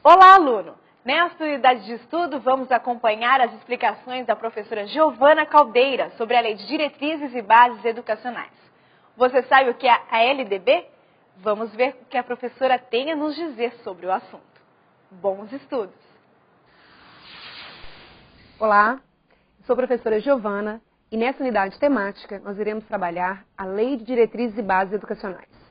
Olá, aluno! Nesta unidade de estudo, vamos acompanhar as explicações da professora Giovana Caldeira sobre a Lei de Diretrizes e Bases Educacionais. Você sabe o que é a LDB? Vamos ver o que a professora tem a nos dizer sobre o assunto. Bons estudos! Olá, sou a professora Giovana e nessa unidade temática nós iremos trabalhar a Lei de Diretrizes e Bases Educacionais.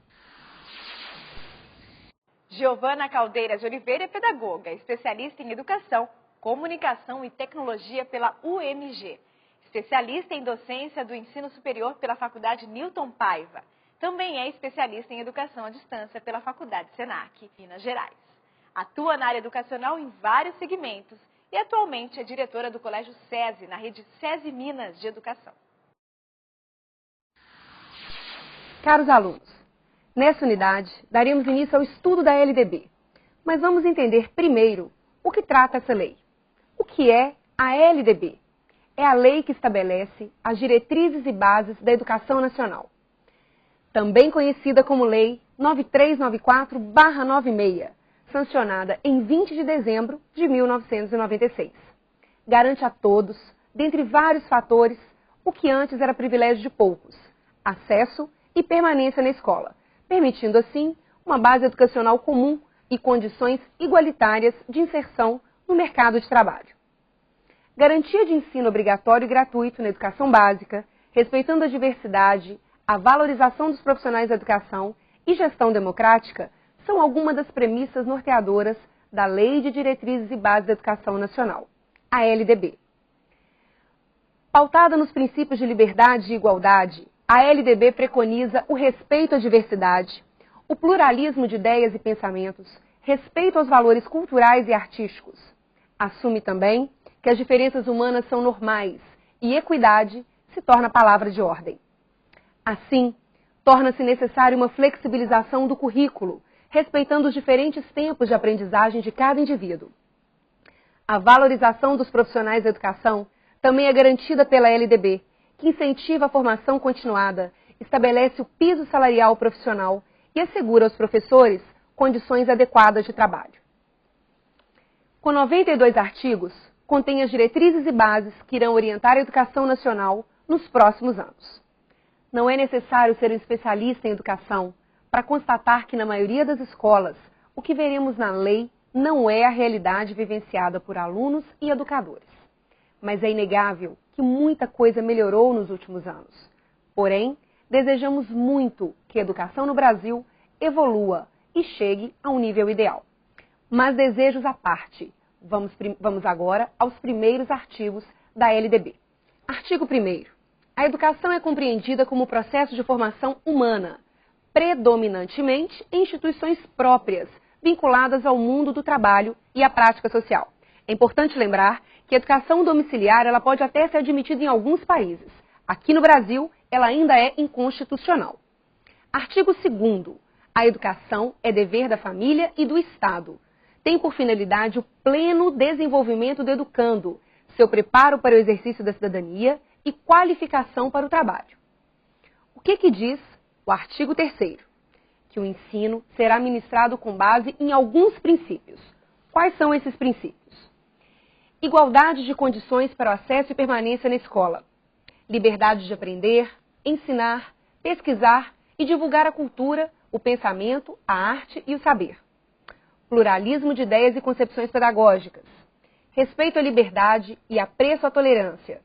Giovana Caldeira de Oliveira é pedagoga, especialista em educação, comunicação e tecnologia pela UMG, especialista em docência do ensino superior pela Faculdade Newton Paiva. Também é especialista em educação à distância pela Faculdade Senac, Minas Gerais. Atua na área educacional em vários segmentos e atualmente é diretora do Colégio SESI, na rede SESI Minas de Educação. Caros alunos, nessa unidade daremos início ao estudo da LDB, mas vamos entender primeiro o que trata essa lei. O que é a LDB? É a lei que estabelece as diretrizes e bases da educação nacional, também conhecida como Lei 9394/96, sancionada em 20 de dezembro de 1996. Garante a todos, dentre vários fatores, o que antes era privilégio de poucos: acesso e permanência na escola, permitindo assim uma base educacional comum e condições igualitárias de inserção no mercado de trabalho. Garantia de ensino obrigatório e gratuito na educação básica, respeitando a diversidade, a valorização dos profissionais da educação e gestão democrática são algumas das premissas norteadoras da Lei de Diretrizes e Bases da Educação Nacional, a LDB. Pautada nos princípios de liberdade e igualdade, a LDB preconiza o respeito à diversidade, o pluralismo de ideias e pensamentos, respeito aos valores culturais e artísticos. Assume também que as diferenças humanas são normais e equidade se torna palavra de ordem. Assim, torna-se necessária uma flexibilização do currículo, respeitando os diferentes tempos de aprendizagem de cada indivíduo. A valorização dos profissionais da educação também é garantida pela LDB, que incentiva a formação continuada, estabelece o piso salarial profissional e assegura aos professores condições adequadas de trabalho. Com 92 artigos, contém as diretrizes e bases que irão orientar a educação nacional nos próximos anos. Não é necessário ser um especialista em educação para constatar que, na maioria das escolas, o que veremos na lei não é a realidade vivenciada por alunos e educadores. Mas é inegável que muita coisa melhorou nos últimos anos. Porém, desejamos muito que a educação no Brasil evolua e chegue a um nível ideal. Mas desejos à parte, vamos agora aos primeiros artigos da LDB. Artigo 1º. A educação é compreendida como processo de formação humana, predominantemente em instituições próprias, vinculadas ao mundo do trabalho e à prática social. É importante lembrar que a educação domiciliar ela pode até ser admitida em alguns países. Aqui no Brasil, ela ainda é inconstitucional. Artigo 2º. A educação é dever da família e do Estado. Tem por finalidade o pleno desenvolvimento do educando, seu preparo para o exercício da cidadania e qualificação para o trabalho. O que diz o artigo 3º? Que o ensino será ministrado com base em alguns princípios. Quais são esses princípios? Igualdade de condições para o acesso e permanência na escola. Liberdade de aprender, ensinar, pesquisar e divulgar a cultura, o pensamento, a arte e o saber. Pluralismo de ideias e concepções pedagógicas. Respeito à liberdade e apreço à tolerância.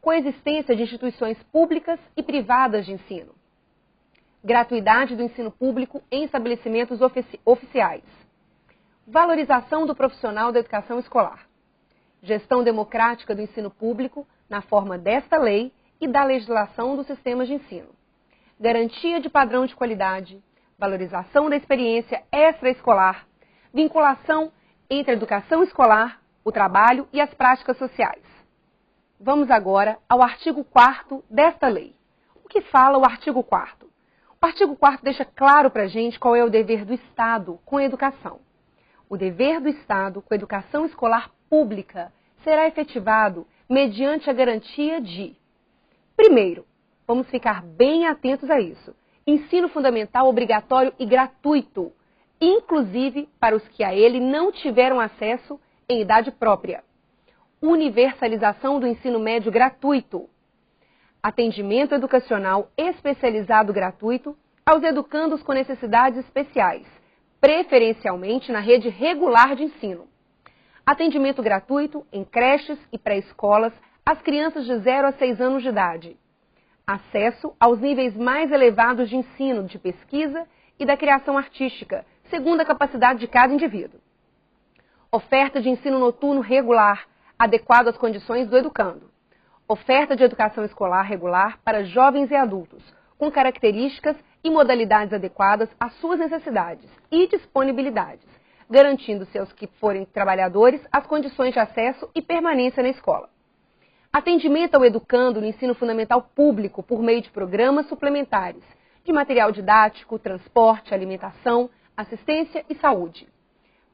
Coexistência de instituições públicas e privadas de ensino. Gratuidade do ensino público em estabelecimentos oficiais. Valorização do profissional da educação escolar. Gestão democrática do ensino público na forma desta lei e da legislação dos sistemas de ensino. Garantia de padrão de qualidade, valorização da experiência extraescolar, vinculação entre a educação escolar, o trabalho e as práticas sociais. Vamos agora ao artigo 4º desta lei. O que fala o artigo 4º? O artigo 4º deixa claro para a gente qual é o dever do Estado com a educação. O dever do Estado com a educação escolar pública será efetivado mediante a garantia de: primeiro, vamos ficar bem atentos a isso, ensino fundamental obrigatório e gratuito. inclusive para os que a ele não tiveram acesso em idade própria. Universalização do ensino médio gratuito. Atendimento educacional especializado gratuito aos educandos com necessidades especiais, preferencialmente na rede regular de ensino. Atendimento gratuito em creches e pré-escolas às crianças de 0 a 6 anos de idade. Acesso aos níveis mais elevados de ensino, de pesquisa e da criação artística, segundo a capacidade de cada indivíduo. Oferta de ensino noturno regular, adequado às condições do educando. Oferta de educação escolar regular para jovens e adultos, com características e modalidades adequadas às suas necessidades e disponibilidades, garantindo-se aos que forem trabalhadores as condições de acesso e permanência na escola. Atendimento ao educando no ensino fundamental público por meio de programas suplementares, de material didático, transporte, alimentação, assistência e saúde.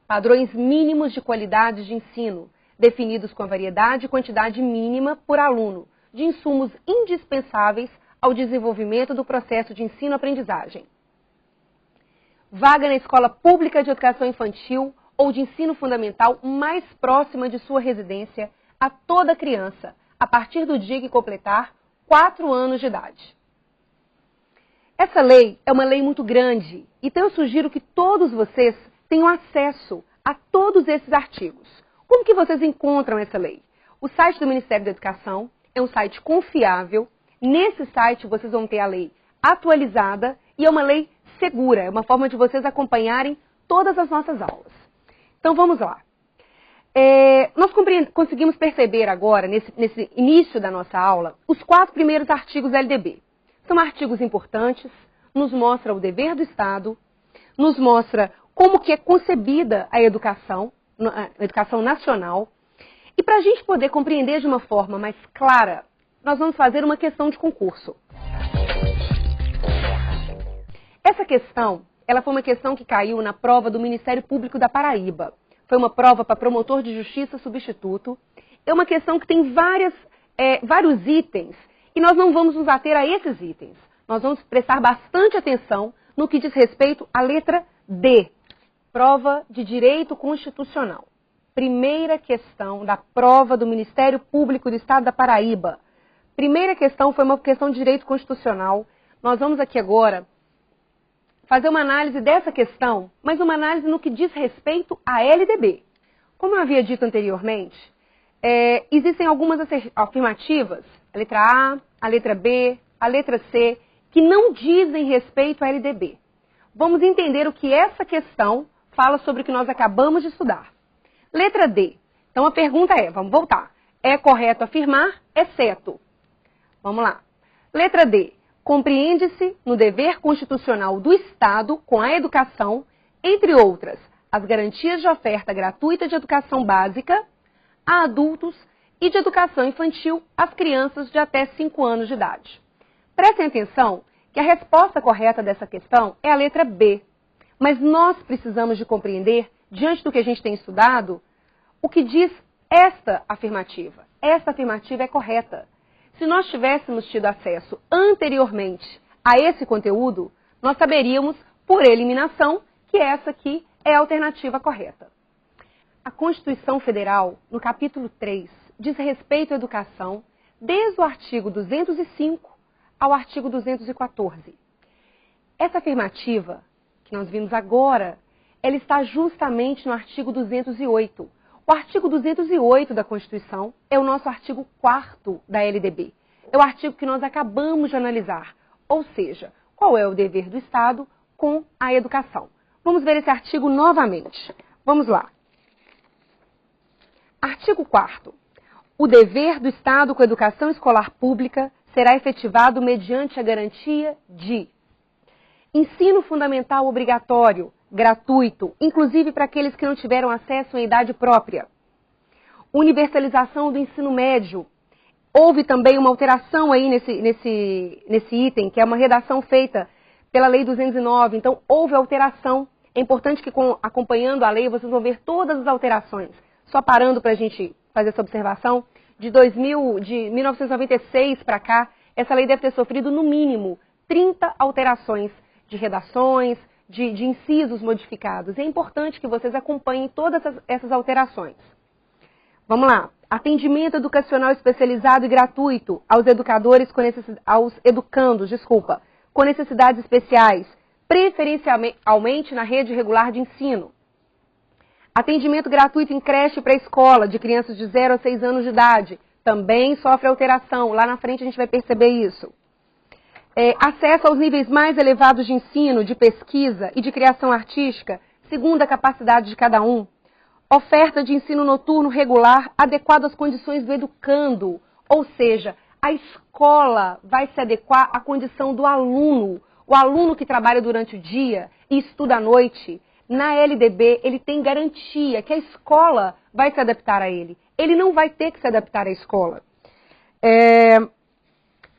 Padrões mínimos de qualidade de ensino, definidos com a variedade e quantidade mínima por aluno, de insumos indispensáveis ao desenvolvimento do processo de ensino-aprendizagem. Vaga na escola pública de educação infantil ou de ensino fundamental mais próxima de sua residência a toda criança, a partir do dia que completar 4 anos de idade. Essa lei é uma lei muito grande, então eu sugiro que todos vocês tenham acesso a todos esses artigos. Como que vocês encontram essa lei? O site do Ministério da Educação é um site confiável. Nesse site vocês vão ter a lei atualizada e é uma lei segura, é uma forma de vocês acompanharem todas as nossas aulas. Então vamos lá. Nós conseguimos perceber agora, nesse início da nossa aula, os 4 primeiros artigos da LDB. São artigos importantes, nos mostra o dever do Estado, nos mostra como que é concebida a educação nacional. E para a gente poder compreender de uma forma mais clara, nós vamos fazer uma questão de concurso. Essa questão, ela foi uma questão que caiu na prova do Ministério Público da Paraíba. Foi uma prova para promotor de justiça substituto. É uma questão que tem vários itens e nós não vamos nos ater a esses itens. Nós vamos prestar bastante atenção no que diz respeito à letra D, prova de direito constitucional. Primeira questão da prova do Ministério Público do Estado da Paraíba. Primeira questão foi uma questão de direito constitucional. Nós vamos aqui agora fazer uma análise dessa questão, mas uma análise no que diz respeito à LDB. Como eu havia dito anteriormente, existem algumas afirmativas, a letra A, a letra B, a letra C, que não dizem respeito à LDB. Vamos entender o que essa questão fala sobre o que nós acabamos de estudar. Letra D. Então a pergunta é, vamos voltar, é correto afirmar, exceto. Vamos lá. Letra D. Compreende-se no dever constitucional do Estado com a educação, entre outras, as garantias de oferta gratuita de educação básica a adultos e de educação infantil às crianças de até 5 anos de idade. Prestem atenção que a resposta correta dessa questão é a letra B. Mas nós precisamos de compreender, diante do que a gente tem estudado, o que diz esta afirmativa. Esta afirmativa é correta. Se nós tivéssemos tido acesso anteriormente a esse conteúdo, nós saberíamos, por eliminação, que essa aqui é a alternativa correta. A Constituição Federal, no capítulo 3, diz respeito à educação, desde o artigo 205 ao artigo 214. Essa afirmativa, que nós vimos agora, ela está justamente no artigo 208. O artigo 208 da Constituição é o nosso artigo 4º da LDB. É o artigo que nós acabamos de analisar. Ou seja, qual é o dever do Estado com a educação. Vamos ver esse artigo novamente. Vamos lá. Artigo 4º. O dever do Estado com a educação escolar pública será efetivado mediante a garantia de ensino fundamental obrigatório, gratuito, inclusive para aqueles que não tiveram acesso em idade própria. Universalização do ensino médio. Houve também uma alteração aí nesse item, que é uma redação feita pela Lei 209. Então, houve alteração. É importante que, acompanhando a lei, vocês vão ver todas as alterações. Só parando para a gente fazer essa observação, de 1996 para cá, essa lei deve ter sofrido, no mínimo, 30 alterações de redações, de incisos modificados. É importante que vocês acompanhem todas essas alterações. Vamos lá. Atendimento educacional especializado e gratuito aos educandos com necessidades especiais, preferencialmente na rede regular de ensino. Atendimento gratuito em creche e pré-escola de crianças de 0 a 6 anos de idade. Também sofre alteração. Lá na frente a gente vai perceber isso. Acesso aos níveis mais elevados de ensino, de pesquisa e de criação artística, segundo a capacidade de cada um. Oferta de ensino noturno regular adequado às condições do educando. Ou seja, a escola vai se adequar à condição do aluno. O aluno que trabalha durante o dia e estuda à noite, na LDB, ele tem garantia que a escola vai se adaptar a ele. Ele não vai ter que se adaptar à escola.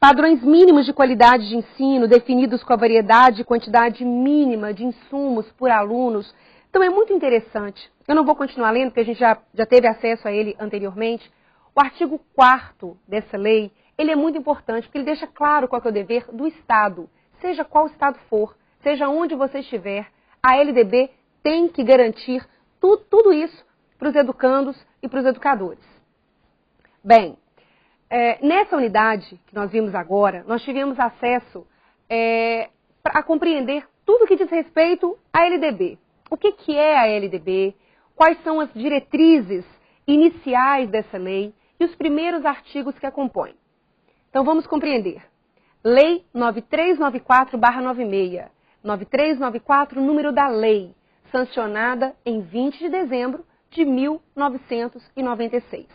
Padrões mínimos de qualidade de ensino, definidos com a variedade e quantidade mínima de insumos por alunos. Então é muito interessante. Eu não vou continuar lendo, porque a gente já teve acesso a ele anteriormente. O artigo 4º dessa lei, ele é muito importante, porque ele deixa claro qual que é o dever do Estado. Seja qual Estado for, seja onde você estiver, a LDB tem que garantir tudo isso para os educandos e para os educadores. Bem, nessa unidade que nós vimos agora, nós tivemos acesso a compreender tudo que diz respeito à LDB. O que é a LDB, quais são as diretrizes iniciais dessa lei e os primeiros artigos que a compõem. Então vamos compreender. Lei 9394/96. 9394, número da lei, sancionada em 20 de dezembro de 1996.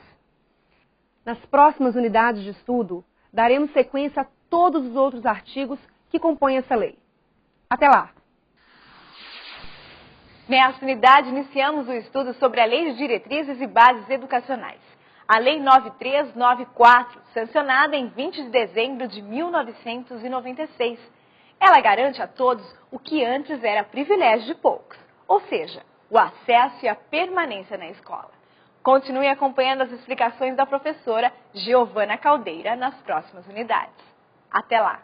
Nas próximas unidades de estudo, daremos sequência a todos os outros artigos que compõem essa lei. Até lá! Nesta unidade, iniciamos o estudo sobre a Lei de Diretrizes e Bases Educacionais. A Lei 9394, sancionada em 20 de dezembro de 1996. Ela garante a todos o que antes era privilégio de poucos, ou seja, o acesso e a permanência na escola. Continue acompanhando as explicações da professora Giovana Caldeira nas próximas unidades. Até lá!